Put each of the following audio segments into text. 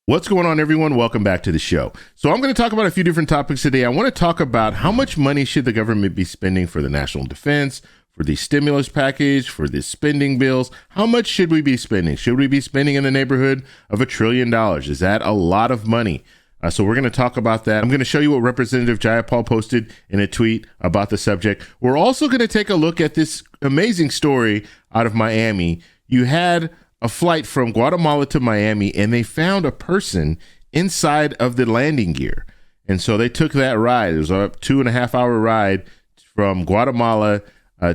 What's going on, everyone? Welcome back to the show. So I'm going to talk about a few different topics today. I want to talk about how much money should the government be spending for the national defense, for the stimulus package, for the spending bills. How much should we be spending? Should we be spending in the neighborhood of $1 trillion? Is that a lot of money? So we're going to talk about that. I'm going to show you what Representative Jayapal posted in a tweet about the subject. We're also going to take a look at this amazing story out of Miami. You had a flight from Guatemala to Miami, and they found a person inside of the landing gear. And so they took that ride. It was a 2.5-hour ride from Guatemala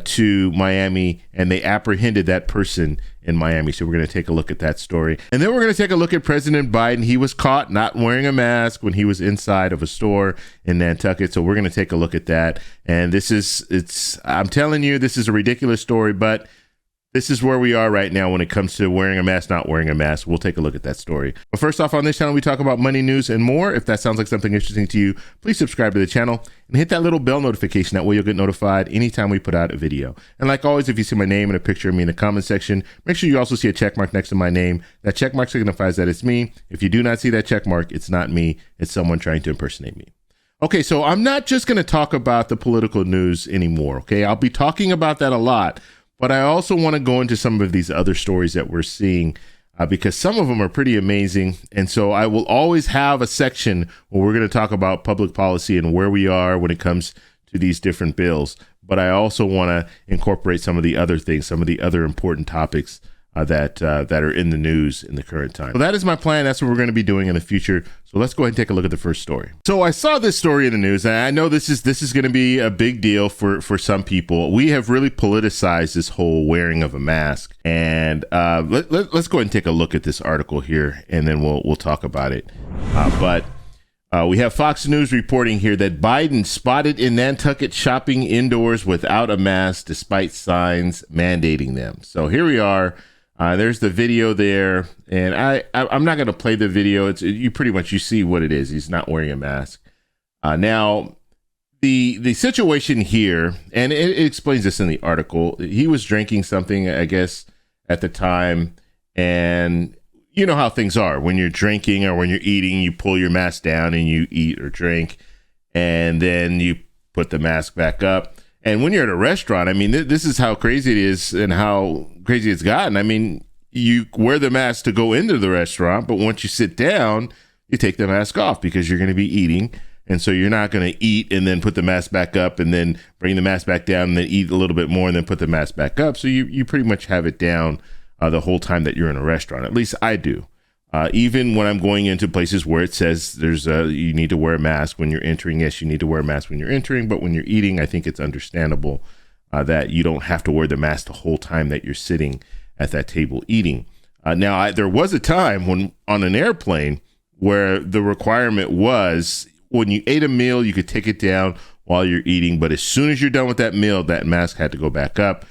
to Miami, and they apprehended that person in Miami. So we're going to take a look at that story. And then we're going to take a look at President Biden. He was caught not wearing a mask when he was inside of a store in Nantucket. So we're going to take a look at that. And I'm telling you, this is a ridiculous story, but this is where we are right now when it comes to wearing a mask, not wearing a mask. We'll take a look at that story. But first off, on this channel, we talk about money, news, and more. If that sounds like something interesting to you, please subscribe to the channel and hit that little bell notification. That way you'll get notified anytime we put out a video. And like always, if you see my name and a picture of me in the comment section, make sure you also see a check mark next to my name. That check mark signifies that it's me. If you do not see that check mark, it's not me. It's someone trying to impersonate me. Okay, so I'm not just going to talk about the political news anymore, okay? I'll be talking about that a lot. But I also want to go into some of these other stories that we're seeing because some of them are pretty amazing. And so I will always have a section where we're going to talk about public policy and where we are when it comes to these different bills. But I also want to incorporate some of the other things, some of the other important topics that are in the news in the current time. So that is my plan. That's what we're going to be doing in the future. So let's go ahead and take a look at the first story. So I saw this story in the news, and I know this is going to be a big deal for some people. We have really politicized this whole wearing of a mask, and let's go ahead and take a look at this article here, and then we'll talk about it. But we have Fox News reporting here that Biden spotted in Nantucket shopping indoors without a mask despite signs mandating them. So here we are. There's the video there, and I'm not going to play the video. You pretty much see what it is. He's not wearing a mask. Now, the situation here, and it explains this in the article. He was drinking something, I guess, at the time, and you know how things are. When you're drinking or when you're eating, you pull your mask down and you eat or drink, and then you put the mask back up. And when you're at a restaurant, I mean, this is how crazy it is and how crazy it's gotten. I mean, you wear the mask to go into the restaurant, but once you sit down, you take the mask off because you're going to be eating. And so you're not going to eat and then put the mask back up and then bring the mask back down and then eat a little bit more and then put the mask back up. So you pretty much have it down the whole time that you're in a restaurant. At least I do. Even when I'm going into places where it says you need to wear a mask when you're entering. Yes, you need to wear a mask when you're entering, but when you're eating, I think it's understandable that you don't have to wear the mask the whole time that you're sitting at that table eating. Now, there was a time when on an airplane where the requirement was when you ate a meal, you could take it down while you're eating, but as soon as you're done with that meal, that mask had to go back up.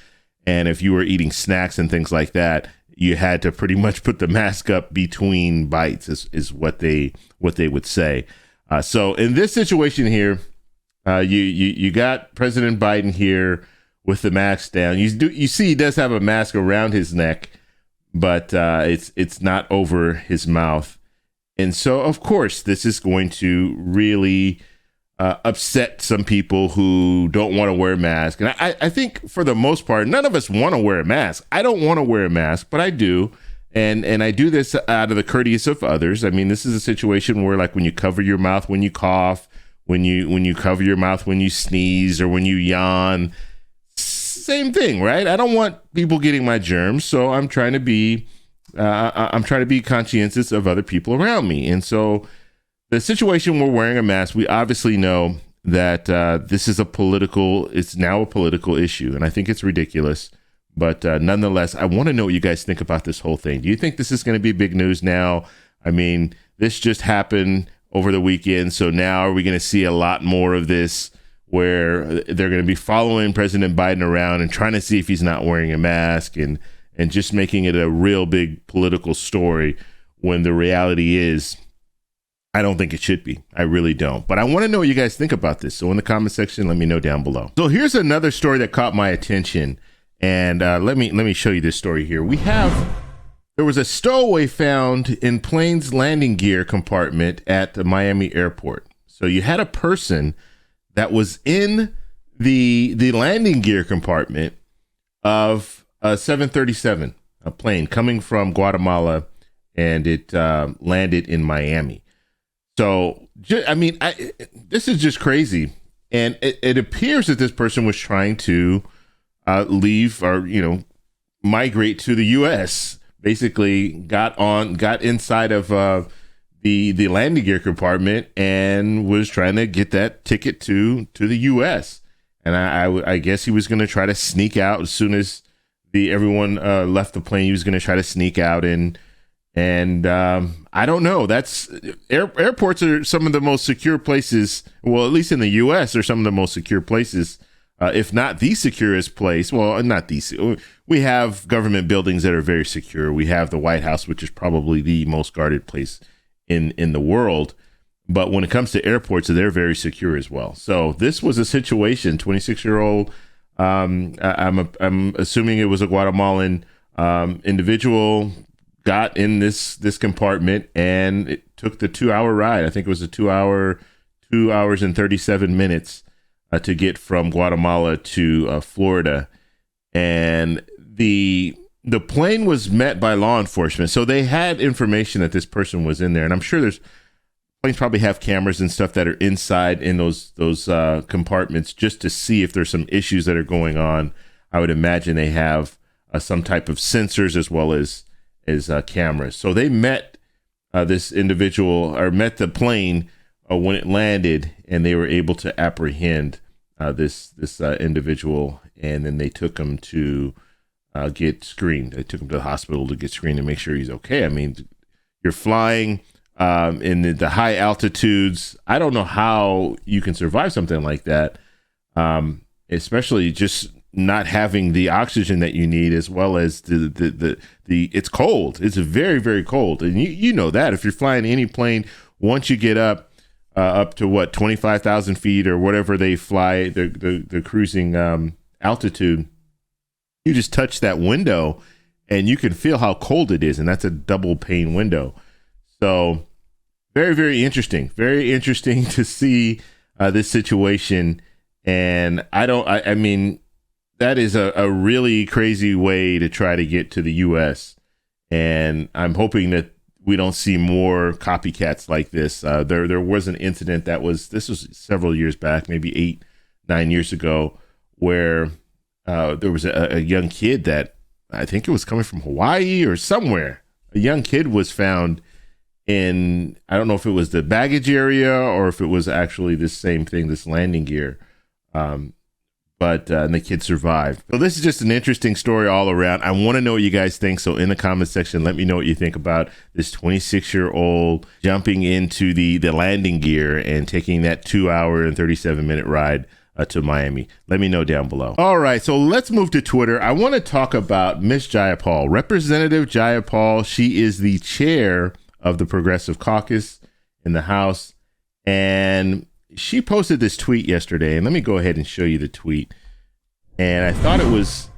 And if you were eating snacks and things like that, you had to pretty much put the mask up between bites is what they would say. So in this situation here, you got President Biden here with the mask down. You see he does have a mask around his neck, but it's not over his mouth. And so, of course, this is going to really upset some people who don't want to wear a mask. And I think for the most part, none of us want to wear a mask. I don't want to wear a mask, but I do. And I do this out of the courteous of others. I mean, this is a situation where, like, when you cover your mouth when you cough, when you cover your mouth when you sneeze or when you yawn, same thing, right? I don't want people getting my germs, so I'm trying to be conscientious of other people around me. And so the situation we're wearing a mask, we obviously know that this is it's now a political issue, and I think it's ridiculous. But nonetheless, I want to know what you guys think about this whole thing. Do you think this is going to be big news now? I mean, this just happened over the weekend, so now are we going to see a lot more of this where they're going to be following President Biden around and trying to see if he's not wearing a mask and just making it a real big political story when the reality is, I don't think it should be. I really don't. But I want to know what you guys think about this. So in the comment section, let me know down below. So here's another story that caught my attention. And let me show you this story here. There there was a stowaway found in plane's landing gear compartment at the Miami airport. So you had a person that was in the landing gear compartment of a 737, a plane coming from Guatemala, and it landed in Miami. So, I mean, this is just crazy. And it appears that this person was trying to leave or, migrate to the U.S., basically got inside of the landing gear compartment and was trying to get that ticket to the U.S. And I guess he was going to try to sneak out as soon as everyone left the plane. He was going to try to sneak out and I don't know. That's airports are some of the most secure places. Well, at least in the U.S., are some of the most secure places. If not the securest place, well, not the. We have government buildings that are very secure. We have the White House, which is probably the most guarded place in the world. But when it comes to airports, they're very secure as well. So this was a situation. 26-year-old. I'm assuming it was a Guatemalan individual. Got in this compartment, and it took the 2-hour ride. I think it was a 2 hours and 37 minutes. To get from Guatemala to Florida, and the plane was met by law enforcement. So they had information that this person was in there, and I'm sure planes probably have cameras and stuff that are inside in those compartments just to see if there's some issues that are going on. I would imagine they have some type of sensors as well as cameras. So they met this individual, or met the plane when it landed, and they were able to apprehend this individual, and then they took him to get screened. They took him to the hospital to get screened and make sure he's okay. I mean, you're flying in the high altitudes. I don't know how you can survive something like that, especially just not having the oxygen that you need, as well as the it's cold. It's very, very cold, and you know that if you're flying any plane, once you get up to 25,000 feet or whatever they fly, the cruising altitude, you just touch that window and you can feel how cold it is. And that's a double pane window. So very, very interesting to see this situation. And I mean, that is a really crazy way to try to get to the U.S. And I'm hoping that we don't see more copycats like this. There was an incident this was several years back, maybe 8-9 years ago, where there was a young kid that, I think it was coming from Hawaii or somewhere. A young kid was found in, I don't know if it was the baggage area or if it was actually this same thing, this landing gear. But the kid survived. So this is just an interesting story all around. I want to know what you guys think. So in the comment section, let me know what you think about this 26-year-old jumping into the landing gear and taking that 2-hour and 37-minute ride to Miami. Let me know down below. All right, so let's move to Twitter. I want to talk about Miss Jayapal, Representative Jayapal. She is the chair of the Progressive Caucus in the House, and she posted this tweet yesterday, and let me go ahead and show you the tweet. And I thought it was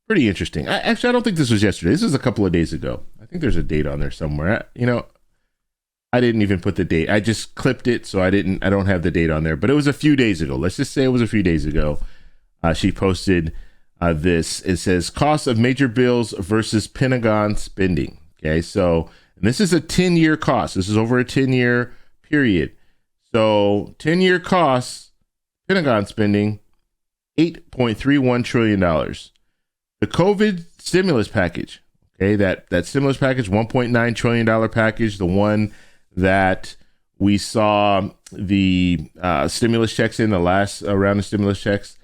pretty interesting. I don't think this was yesterday. This was a couple of days ago. I think there's a date on there somewhere. I didn't even put the date. I just clipped it, so I don't have the date on there. But it was a few days ago. Let's just say it was a few days ago. She posted this. It says, cost of major bills versus Pentagon spending. Okay, so and this is a 10-year cost. This is over a 10-year period. So 10-year costs, Pentagon spending, $8.31 trillion. The COVID stimulus package, okay, that stimulus package, $1.9 trillion package, the one that we saw the stimulus checks in, the last round of stimulus checks,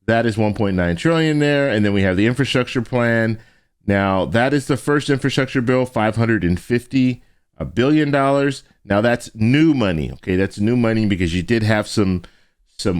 that is $1.9 trillion there. And then we have the infrastructure plan. Now, that is the first infrastructure bill, $550 billion. Now that's new money. Okay, that's new money because you did have some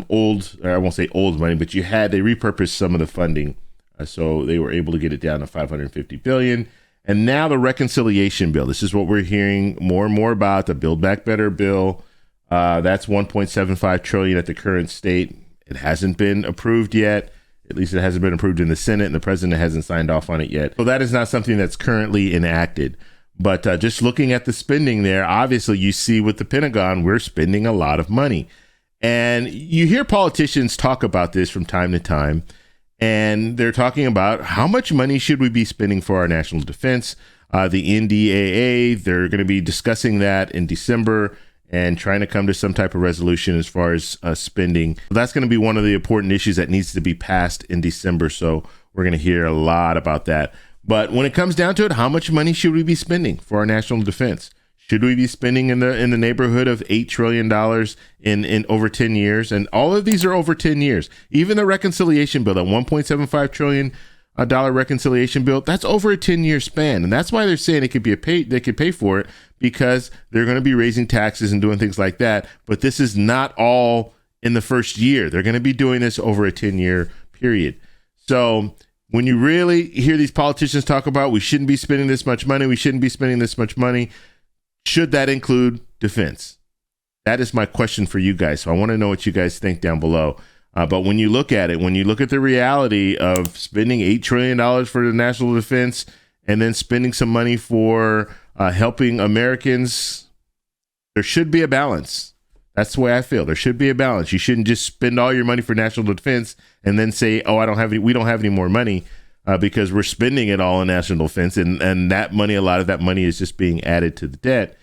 old, or I won't say old money, but they repurposed some of the funding, so they were able to get it down to $550 billion. And now the reconciliation bill. This is what we're hearing more and more about, the Build Back Better bill. That's $1.75 trillion at the current state. It hasn't been approved yet. At least it hasn't been approved in the Senate, and the president hasn't signed off on it yet. So that is not something that's currently enacted. But just looking at the spending there, obviously you see with the Pentagon, we're spending a lot of money. And you hear politicians talk about this from time to time, and they're talking about how much money should we be spending for our national defense. The NDAA, they're going to be discussing that in December and trying to come to some type of resolution as far as spending. That's going to be one of the important issues that needs to be passed in December. So we're going to hear a lot about that. But when it comes down to it, how much money should we be spending for our national defense? Should we be spending in the neighborhood of $8 trillion in over 10 years? And all of these are over 10 years. Even the reconciliation bill, that $1.75 trillion reconciliation bill, that's over a 10-year span. And that's why they're saying they could pay for it, because they're going to be raising taxes and doing things like that. But this is not all in the first year. They're going to be doing this over a 10-year period. So when you really hear these politicians talk about we shouldn't be spending this much money, we shouldn't be spending this much money, should that include defense? That is my question for you guys. So I want to know what you guys think down below. But when you look at it, when you look at the reality of spending $8 trillion for the national defense and then spending some money for helping Americans, there should be a balance. That's the way I feel. There should be a balance. You shouldn't just spend all your money for national defense and then say, oh, we don't have any more money because we're spending it all in national defense. And that money, a lot of that money is just being added to the debt.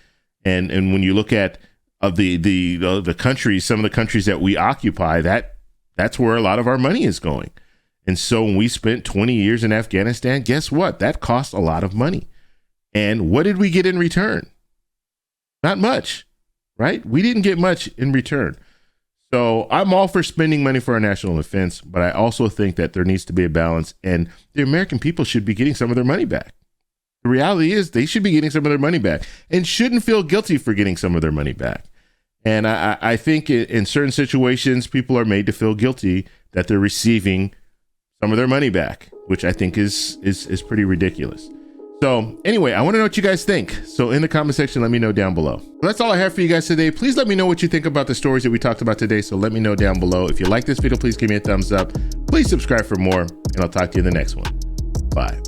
And when you look at the countries, some of the countries that we occupy, that's where a lot of our money is going. And so when we spent 20 years in Afghanistan, guess what? That cost a lot of money. And what did we get in return? Not much, right? We didn't get much in return. So I'm all for spending money for our national defense, but I also think that there needs to be a balance, and the American people should be getting some of their money back. The reality is they should be getting some of their money back and shouldn't feel guilty for getting some of their money back. And I think in certain situations, people are made to feel guilty that they're receiving some of their money back, which I think is pretty ridiculous. So anyway, I want to know what you guys think. So in the comment section, let me know down below. That's all I have for you guys today. Please let me know what you think about the stories that we talked about today. So let me know down below. If you like this video, please give me a thumbs up. Please subscribe for more, and I'll talk to you in the next one. Bye.